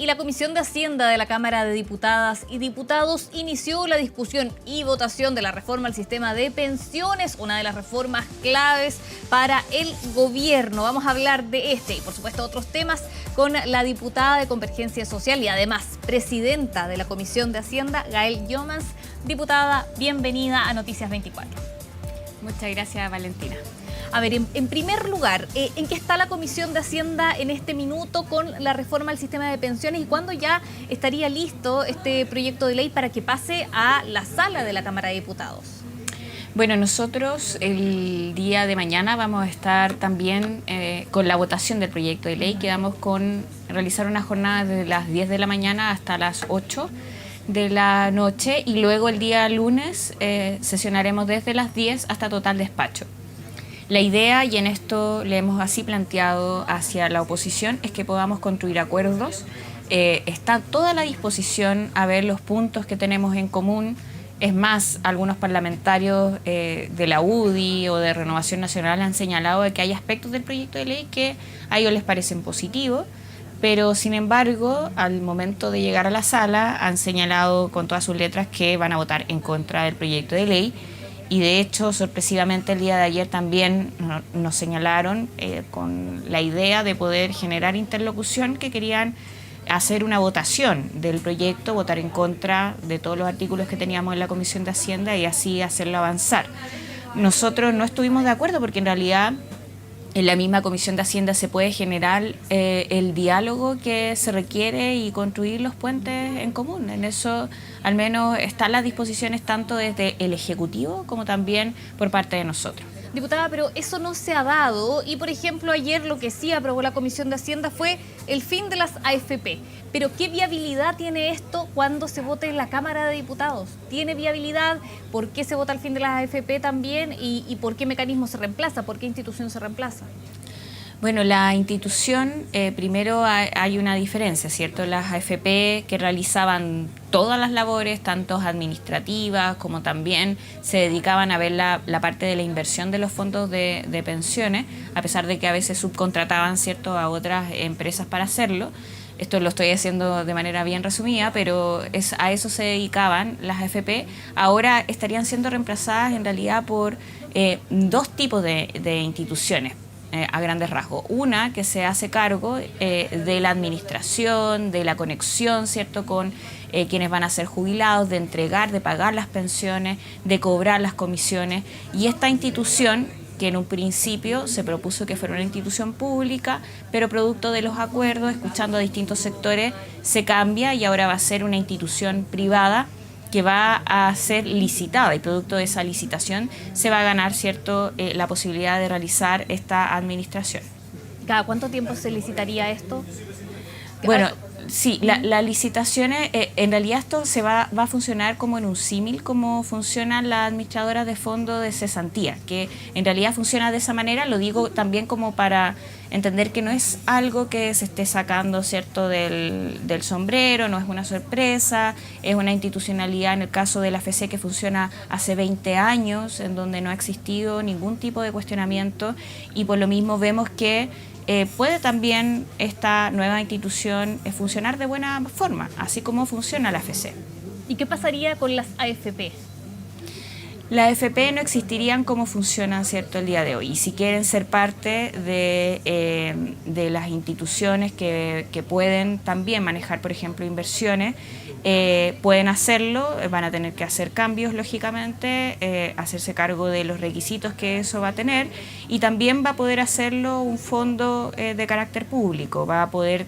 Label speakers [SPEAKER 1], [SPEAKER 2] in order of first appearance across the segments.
[SPEAKER 1] la Comisión de Hacienda de la Cámara de Diputadas y Diputados inició la discusión y votación de la reforma al sistema de pensiones, una de las reformas claves para el gobierno. Vamos a hablar de este y, por supuesto, otros temas con la diputada de Convergencia Social y además presidenta de la Comisión de Hacienda, Gael Youmans. Diputada, bienvenida a Noticias 24.
[SPEAKER 2] Muchas gracias, Valentina.
[SPEAKER 1] A ver, en primer lugar, ¿en qué está la Comisión de Hacienda en este minuto con la reforma al sistema de pensiones y cuándo ya estaría listo este proyecto de ley para que pase a la sala de la Cámara de Diputados?
[SPEAKER 2] Bueno, nosotros el día de mañana vamos a estar también con la votación del proyecto de ley. Quedamos con realizar una jornada desde las 10 de la mañana hasta las 8 de la noche y luego el día lunes sesionaremos desde las 10 hasta total despacho. La idea, y en esto le hemos así planteado hacia la oposición, es que podamos construir acuerdos. Está toda la disposición a ver los puntos que tenemos en común. Es más, algunos parlamentarios de la UDI o de Renovación Nacional han señalado de que hay aspectos del proyecto de ley que a ellos les parecen positivos, pero sin embargo, al momento de llegar a la sala, han señalado con todas sus letras que van a votar en contra del proyecto de ley. Y de hecho, sorpresivamente, el día de ayer también nos señalaron con la idea de poder generar interlocución que querían hacer una votación del proyecto, votar en contra de todos los artículos que teníamos en la Comisión de Hacienda y así hacerlo avanzar. Nosotros no estuvimos de acuerdo porque en realidad en la misma Comisión de Hacienda se puede generar el diálogo que se requiere y construir los puentes en común. En eso al menos están las disposiciones tanto desde el Ejecutivo como también por parte de nosotros.
[SPEAKER 1] Diputada, pero eso no se ha dado y, por ejemplo, ayer lo que sí aprobó la Comisión de Hacienda fue el fin de las AFP. Pero ¿qué viabilidad tiene esto cuando se vote en la Cámara de Diputados? ¿Tiene viabilidad? ¿Por qué se vota el fin de las AFP también? ¿Y por qué mecanismo se reemplaza? ¿Por qué institución se reemplaza?
[SPEAKER 2] Bueno, la institución, primero hay una diferencia, ¿cierto? Las AFP que realizaban todas las labores, tanto administrativas como también se dedicaban a ver la parte de la inversión de los fondos de pensiones, a pesar de que a veces subcontrataban, ¿cierto?, a otras empresas para hacerlo. Esto lo estoy haciendo de manera bien resumida, pero a eso se dedicaban las AFP. Ahora estarían siendo reemplazadas en realidad por dos tipos de instituciones. A grandes rasgos. Una que se hace cargo de la administración, de la conexión, ¿cierto?, con quienes van a ser jubilados, de entregar, de pagar las pensiones, de cobrar las comisiones. Y esta institución, que en un principio se propuso que fuera una institución pública, pero producto de los acuerdos, escuchando a distintos sectores, se cambia y ahora va a ser una institución privada que va a ser licitada y producto de esa licitación se va a ganar, ¿cierto?, la posibilidad de realizar esta administración.
[SPEAKER 1] ¿Cada cuánto tiempo se licitaría esto?
[SPEAKER 2] Bueno, sí, las licitaciones, en realidad esto va a funcionar como en un símil, como funcionan las administradoras de fondos de cesantía, que en realidad funciona de esa manera. Lo digo también como para entender que no es algo que se esté sacando, ¿cierto?, del sombrero, no es una sorpresa, es una institucionalidad en el caso de la AFC que funciona hace 20 años, en donde no ha existido ningún tipo de cuestionamiento y por lo mismo vemos que puede también esta nueva institución funcionar de buena forma, así como funciona la AFC.
[SPEAKER 1] ¿Y qué pasaría con las AFP?
[SPEAKER 2] Las AFP no existirían como funcionan, ¿cierto?, el día de hoy. Y si quieren ser parte de las instituciones que pueden también manejar, por ejemplo, inversiones, pueden hacerlo, van a tener que hacer cambios, lógicamente, hacerse cargo de los requisitos que eso va a tener y también va a poder hacerlo un fondo de carácter público, va a poder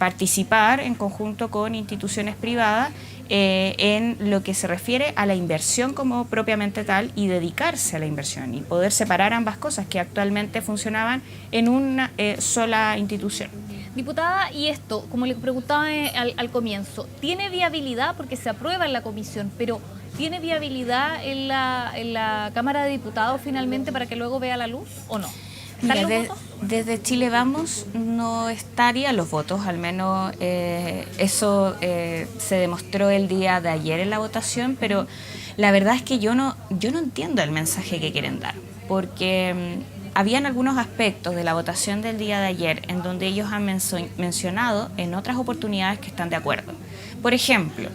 [SPEAKER 2] participar en conjunto con instituciones privadas en lo que se refiere a la inversión como propiamente tal y dedicarse a la inversión y poder separar ambas cosas que actualmente funcionaban en una sola institución.
[SPEAKER 1] Diputada, y esto, como le preguntaba al comienzo, ¿tiene viabilidad? Porque se aprueba en la comisión, pero ¿tiene viabilidad en la Cámara de Diputados finalmente para que luego vea la luz o no?
[SPEAKER 2] Mira, desde Chile Vamos no estarían los votos, al menos eso se demostró el día de ayer en la votación, pero la verdad es que yo no entiendo el mensaje que quieren dar, porque habían algunos aspectos de la votación del día de ayer en donde ellos han mencionado en otras oportunidades que están de acuerdo. Por ejemplo,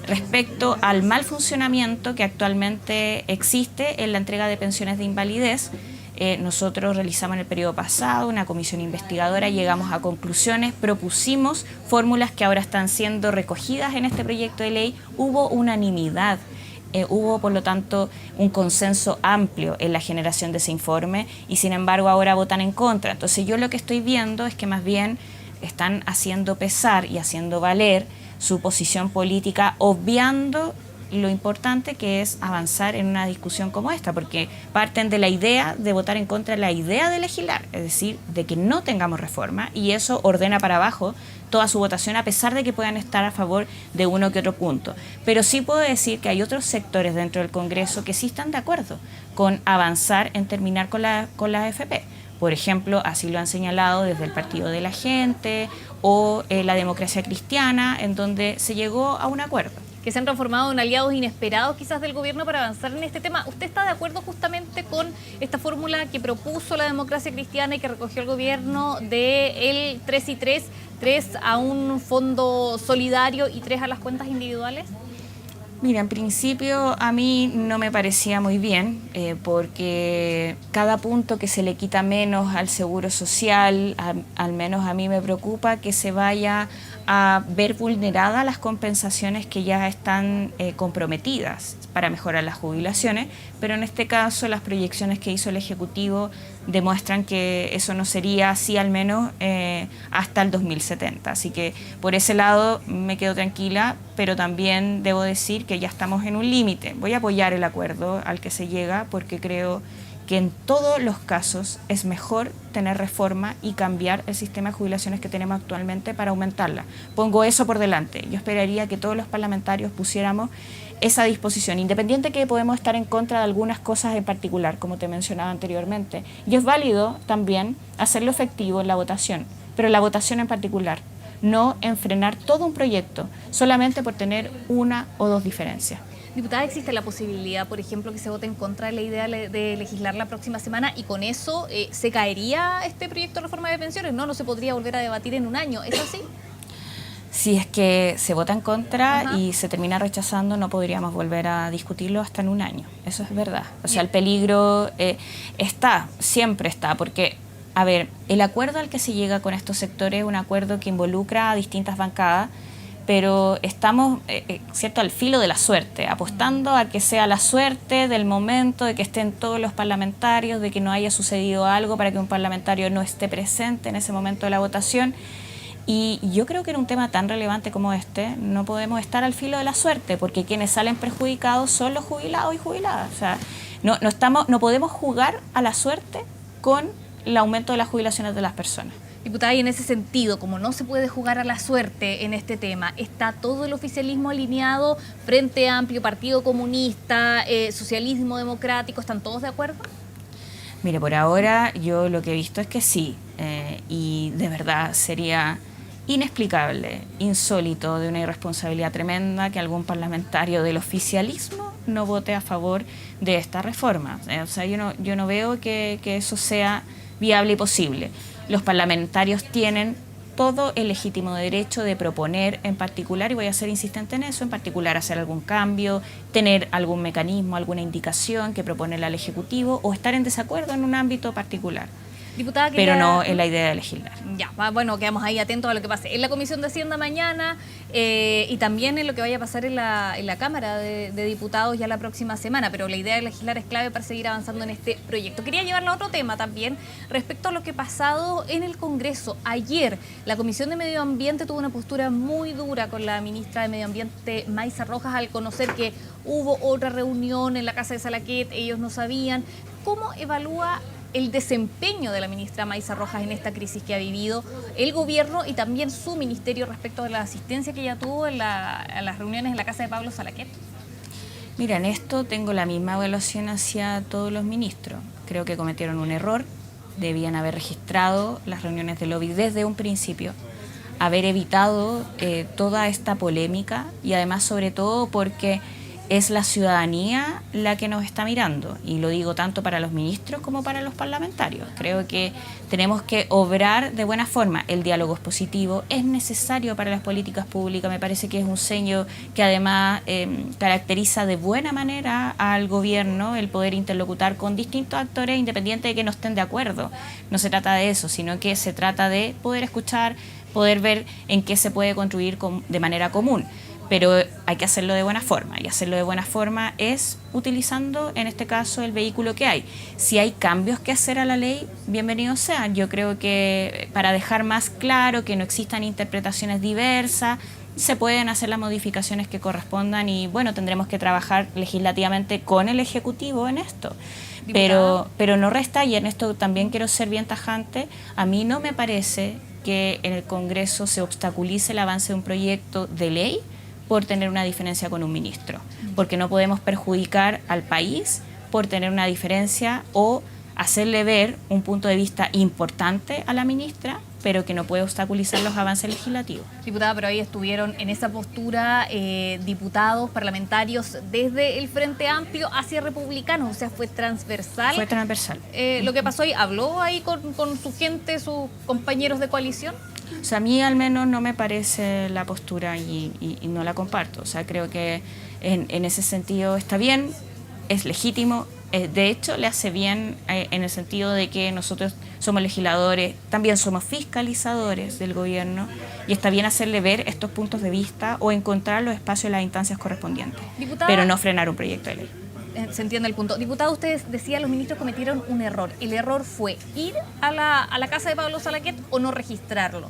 [SPEAKER 2] respecto al mal funcionamiento que actualmente existe en la entrega de pensiones de invalidez, nosotros realizamos en el periodo pasado una comisión investigadora, llegamos a conclusiones, propusimos fórmulas que ahora están siendo recogidas en este proyecto de ley, hubo unanimidad. Hubo, por lo tanto, un consenso amplio en la generación de ese informe y, sin embargo, ahora votan en contra. Entonces, yo lo que estoy viendo es que más bien están haciendo pesar y haciendo valer su posición política, obviando lo importante que es avanzar en una discusión como esta, porque parten de la idea de votar en contra de la idea de legislar, es decir, de que no tengamos reforma, y eso ordena para abajo toda su votación, a pesar de que puedan estar a favor de uno que otro punto. Pero sí puedo decir que hay otros sectores dentro del Congreso que sí están de acuerdo con avanzar en terminar con la AFP. Por ejemplo, así lo han señalado desde el Partido de la Gente o la Democracia Cristiana, en donde se llegó a un acuerdo.
[SPEAKER 1] Que se han transformado en aliados inesperados quizás del gobierno para avanzar en este tema. ¿Usted está de acuerdo justamente con esta fórmula que propuso la Democracia Cristiana y que recogió el gobierno de el 3 y 3, 3 a un fondo solidario y 3 a las cuentas individuales?
[SPEAKER 2] Mira, en principio a mí no me parecía muy bien, porque cada punto que se le quita menos al seguro social, al menos a mí me preocupa que se vaya a ver vulneradas las compensaciones que ya están comprometidas para mejorar las jubilaciones, pero en este caso las proyecciones que hizo el Ejecutivo demuestran que eso no sería así al menos hasta el 2070. Así que por ese lado me quedo tranquila, pero también debo decir que ya estamos en un límite. Voy a apoyar el acuerdo al que se llega porque creo que en todos los casos es mejor tener reforma y cambiar el sistema de jubilaciones que tenemos actualmente para aumentarla. Pongo eso por delante. Yo esperaría que todos los parlamentarios pusiéramos esa disposición, independiente que podemos estar en contra de algunas cosas en particular, como te mencionaba anteriormente. Y es válido también hacerlo efectivo en la votación, pero la votación en particular, no en frenar todo un proyecto solamente por tener una o dos diferencias.
[SPEAKER 1] Diputada, ¿existe la posibilidad, por ejemplo, que se vote en contra de la idea de legislar la próxima semana y con eso se caería este proyecto de reforma de pensiones? No se podría volver a debatir en un año, ¿es así?
[SPEAKER 2] Si es que se vota en contra y se termina rechazando, no podríamos volver a discutirlo hasta en un año. Eso es verdad. O sea, el peligro está, siempre está, porque, a ver, el acuerdo al que se llega con estos sectores es un acuerdo que involucra a distintas bancadas, pero estamos, ¿cierto?, al filo de la suerte, apostando a que sea la suerte del momento, de que estén todos los parlamentarios, de que no haya sucedido algo para que un parlamentario no esté presente en ese momento de la votación. Y yo creo que en un tema tan relevante como este no podemos estar al filo de la suerte, porque quienes salen perjudicados son los jubilados y jubiladas. O sea, no podemos jugar a la suerte con el aumento de las jubilaciones de las personas.
[SPEAKER 1] Diputada, y en ese sentido, como no se puede jugar a la suerte en este tema, ¿está todo el oficialismo alineado? Frente Amplio, Partido Comunista, Socialismo Democrático, ¿están todos de acuerdo?
[SPEAKER 2] Mire, por ahora yo lo que he visto es que sí, y de verdad sería inexplicable, insólito, de una irresponsabilidad tremenda que algún parlamentario del oficialismo no vote a favor de esta reforma. O sea, yo no veo que eso sea viable y posible. Los parlamentarios tienen todo el legítimo derecho de proponer en particular, y voy a ser insistente en eso, en particular hacer algún cambio, tener algún mecanismo, alguna indicación que proponerle al Ejecutivo o estar en desacuerdo en un ámbito particular.
[SPEAKER 1] Diputada,
[SPEAKER 2] pero no en la idea de legislar.
[SPEAKER 1] Ya, bueno, quedamos ahí atentos a lo que pase en la Comisión de Hacienda mañana y también en lo que vaya a pasar en la Cámara de Diputados ya la próxima semana, pero la idea de legislar es clave para seguir avanzando en este proyecto. Quería llevarlo a otro tema también, respecto a lo que ha pasado en el Congreso. Ayer, la Comisión de Medio Ambiente tuvo una postura muy dura con la ministra de Medio Ambiente, Maysa Rojas, al conocer que hubo otra reunión en la Casa de Salaquet, ellos no sabían. ¿Cómo evalúa el desempeño de la ministra Maysa Rojas en esta crisis que ha vivido el gobierno y también su ministerio respecto a la asistencia que ella tuvo en las reuniones en la casa de Pablo Salaquet?
[SPEAKER 2] Mira, en esto tengo la misma evaluación hacia todos los ministros. Creo que cometieron un error, debían haber registrado las reuniones de lobby desde un principio, haber evitado toda esta polémica y además sobre todo porque es la ciudadanía la que nos está mirando, y lo digo tanto para los ministros como para los parlamentarios. Creo que tenemos que obrar de buena forma. El diálogo es positivo, es necesario para las políticas públicas, me parece que es un sello que además caracteriza de buena manera al gobierno, el poder interlocutar con distintos actores independiente de que no estén de acuerdo. No se trata de eso, sino que se trata de poder escuchar, poder ver en qué se puede construir de manera común. Pero hay que hacerlo de buena forma, y hacerlo de buena forma es utilizando, en este caso, el vehículo que hay. Si hay cambios que hacer a la ley, bienvenidos sean. Yo creo que para dejar más claro que no existan interpretaciones diversas, se pueden hacer las modificaciones que correspondan, y bueno, tendremos que trabajar legislativamente con el Ejecutivo en esto. Pero no resta, y en esto también quiero ser bien tajante, a mí no me parece que en el Congreso se obstaculice el avance de un proyecto de ley por tener una diferencia con un ministro, porque no podemos perjudicar al país por tener una diferencia o hacerle ver un punto de vista importante a la ministra, pero que no puede obstaculizar los avances legislativos.
[SPEAKER 1] Diputada, pero ahí estuvieron en esa postura diputados, parlamentarios, desde el Frente Amplio hacia republicanos, o sea, fue transversal.
[SPEAKER 2] Fue transversal.
[SPEAKER 1] Lo que pasó ahí, ¿habló ahí con su gente, sus compañeros de coalición?
[SPEAKER 2] O sea, a mí al menos no me parece la postura y no la comparto. O sea, creo que en ese sentido está bien, es legítimo. De hecho, le hace bien en el sentido de que nosotros somos legisladores, también somos fiscalizadores del gobierno, y está bien hacerle ver estos puntos de vista o encontrar los espacios en las instancias correspondientes, diputada, pero no frenar un proyecto de ley.
[SPEAKER 1] Se entiende el punto. Diputada, ustedes decían los ministros cometieron un error. ¿El error fue ir a la casa de Pablo Salaquet o no registrarlo?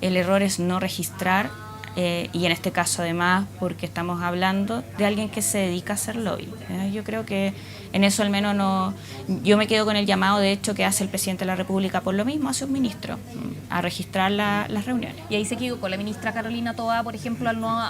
[SPEAKER 2] El error es no registrar, y en este caso además porque estamos hablando de alguien que se dedica a hacer lobby. Yo creo que en eso al menos no. Yo me quedo con el llamado, de hecho, que hace el presidente de la República por lo mismo, hace un ministro, a registrar las reuniones.
[SPEAKER 1] Y ahí se equivocó la ministra Carolina Toá, por ejemplo, al no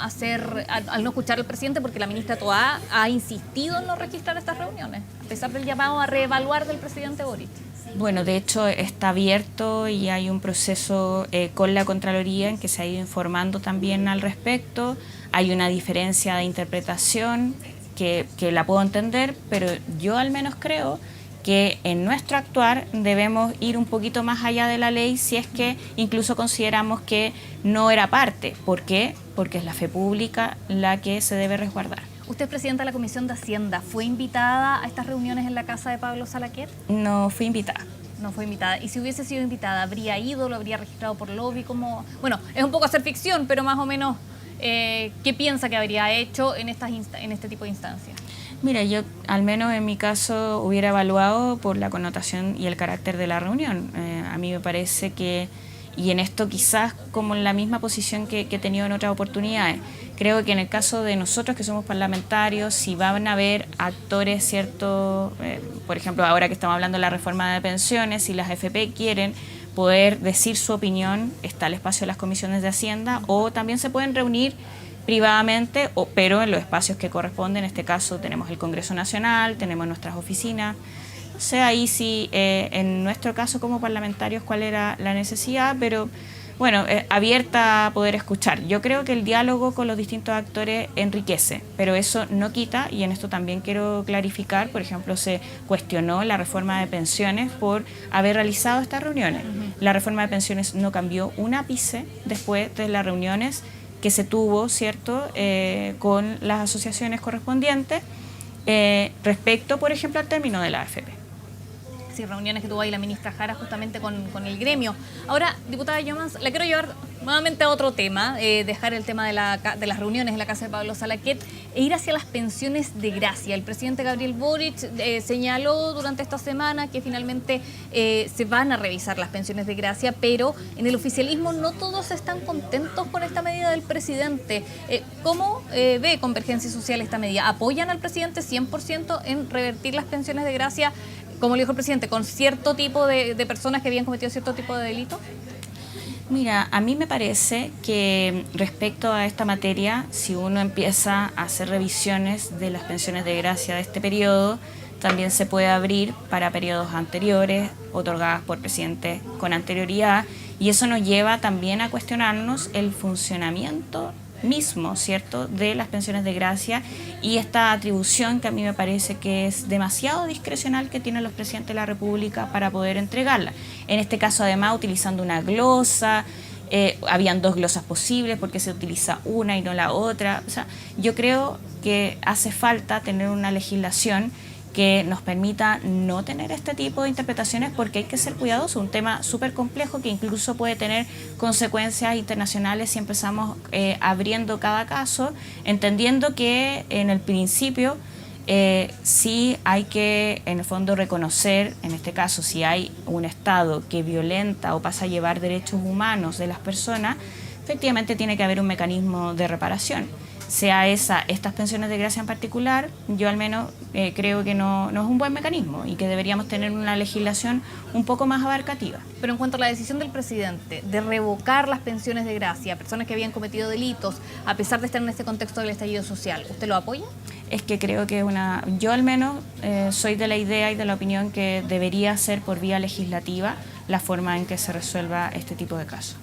[SPEAKER 1] escuchar al presidente, porque la ministra Toá ha insistido en no registrar estas reuniones, a pesar del llamado a reevaluar del presidente Boric.
[SPEAKER 2] Bueno, de hecho está abierto y hay un proceso con la Contraloría en que se ha ido informando también al respecto. Hay una diferencia de interpretación que la puedo entender, pero yo al menos creo que en nuestro actuar debemos ir un poquito más allá de la ley si es que incluso consideramos que no era parte. ¿Por qué? Porque es la fe pública la que se debe resguardar.
[SPEAKER 1] Usted es presidenta de la Comisión de Hacienda. ¿Fue invitada a estas reuniones en la casa de Pablo Salaquet?
[SPEAKER 2] No fui invitada.
[SPEAKER 1] No fue invitada. Y si hubiese sido invitada, ¿habría ido? ¿Lo habría registrado por lobby? Como, bueno, es un poco hacer ficción, pero más o menos, ¿qué piensa que habría hecho en este tipo de instancias?
[SPEAKER 2] Mira, yo al menos en mi caso hubiera evaluado por la connotación y el carácter de la reunión. A mí me parece que, y en esto quizás como en la misma posición que he tenido en otras oportunidades, creo que en el caso de nosotros que somos parlamentarios, si van a haber actores, ¿cierto? Por ejemplo, ahora que estamos hablando de la reforma de pensiones, si las AFP quieren poder decir su opinión, está el espacio de las comisiones de Hacienda, o también se pueden reunir privadamente, pero en los espacios que corresponden. En este caso tenemos el Congreso Nacional, tenemos nuestras oficinas. No sé ahí si en nuestro caso como parlamentarios cuál era la necesidad, pero bueno, abierta a poder escuchar. Yo creo que el diálogo con los distintos actores enriquece, pero eso no quita, y en esto también quiero clarificar, por ejemplo, se cuestionó la reforma de pensiones por haber realizado estas reuniones. La reforma de pensiones no cambió un ápice después de las reuniones que se tuvo, ¿cierto?, con las asociaciones correspondientes respecto, por ejemplo, al término de la AFP.
[SPEAKER 1] Sí, reuniones que tuvo ahí la ministra Jara justamente con el gremio. Ahora, diputada Youmans, la quiero llevar nuevamente a otro tema, dejar el tema de las reuniones en la casa de Pablo Salaquet e ir hacia las pensiones de gracia. El presidente Gabriel Boric señaló durante esta semana que finalmente se van a revisar las pensiones de gracia, pero en el oficialismo no todos están contentos con esta medida del presidente. ¿Cómo ve Convergencia Social esta medida? ¿Apoyan al presidente 100% en revertir las pensiones de gracia, como le dijo el presidente, con cierto tipo de personas que habían cometido cierto tipo de delito?
[SPEAKER 2] Mira, a mí me parece que respecto a esta materia, si uno empieza a hacer revisiones de las pensiones de gracia de este periodo, también se puede abrir para periodos anteriores, otorgadas por presidentes con anterioridad, y eso nos lleva también a cuestionarnos el funcionamiento mismo, ¿cierto?, de las pensiones de gracia y esta atribución que a mí me parece que es demasiado discrecional que tienen los presidentes de la República para poder entregarla. En este caso, además, utilizando una glosa, habían 2 glosas posibles porque se utiliza una y no la otra. O sea, yo creo que hace falta tener una legislación que nos permita no tener este tipo de interpretaciones porque hay que ser cuidadosos, un tema súper complejo que incluso puede tener consecuencias internacionales si empezamos abriendo cada caso, entendiendo que en el principio sí hay que en el fondo reconocer, en este caso si hay un Estado que violenta o pasa a llevar derechos humanos de las personas, efectivamente tiene que haber un mecanismo de reparación. Sea estas pensiones de gracia en particular, yo al menos creo que no es un buen mecanismo y que deberíamos tener una legislación un poco más abarcativa.
[SPEAKER 1] Pero en cuanto a la decisión del presidente de revocar las pensiones de gracia a personas que habían cometido delitos, a pesar de estar en este contexto del estallido social, ¿usted lo apoya?
[SPEAKER 2] Es que creo que yo al menos soy de la idea y de la opinión que debería ser por vía legislativa la forma en que se resuelva este tipo de casos.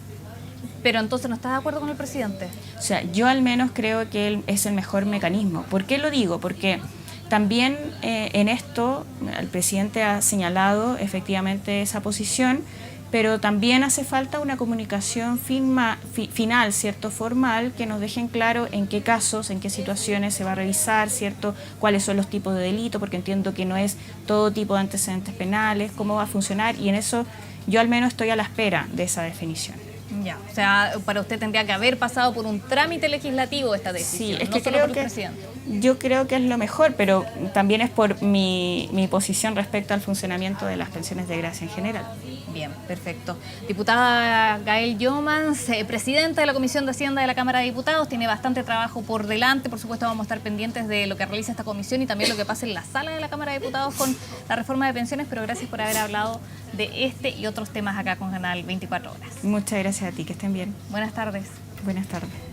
[SPEAKER 1] Pero entonces, ¿no estás de acuerdo con el presidente?
[SPEAKER 2] O sea, yo al menos creo que él es el mejor mecanismo. ¿Por qué lo digo? Porque también en esto el presidente ha señalado efectivamente esa posición, pero también hace falta una comunicación final, ¿cierto?, formal, que nos dejen claro en qué casos, en qué situaciones se va a revisar, ¿cierto?, cuáles son los tipos de delito, porque entiendo que no es todo tipo de antecedentes penales, cómo va a funcionar, y en eso yo al menos estoy a la espera de esa definición.
[SPEAKER 1] Ya, o sea, para usted tendría que haber pasado por un trámite legislativo esta decisión,
[SPEAKER 2] Sí, es
[SPEAKER 1] no
[SPEAKER 2] que
[SPEAKER 1] solo
[SPEAKER 2] creo
[SPEAKER 1] por el
[SPEAKER 2] que
[SPEAKER 1] presidente.
[SPEAKER 2] yo creo que es lo mejor, pero también es por mi posición respecto al funcionamiento de las pensiones de gracia en general.
[SPEAKER 1] Bien, perfecto. Diputada Gael Youmans, presidenta de la Comisión de Hacienda de la Cámara de Diputados, tiene bastante trabajo por delante. Por supuesto, vamos a estar pendientes de lo que realiza esta comisión y también lo que pasa en la sala de la Cámara de Diputados con la reforma de pensiones, pero gracias por haber hablado de este y otros temas acá con Canal 24 Horas.
[SPEAKER 2] Muchas gracias a ti, que estén bien.
[SPEAKER 1] Buenas tardes.
[SPEAKER 2] Buenas tardes.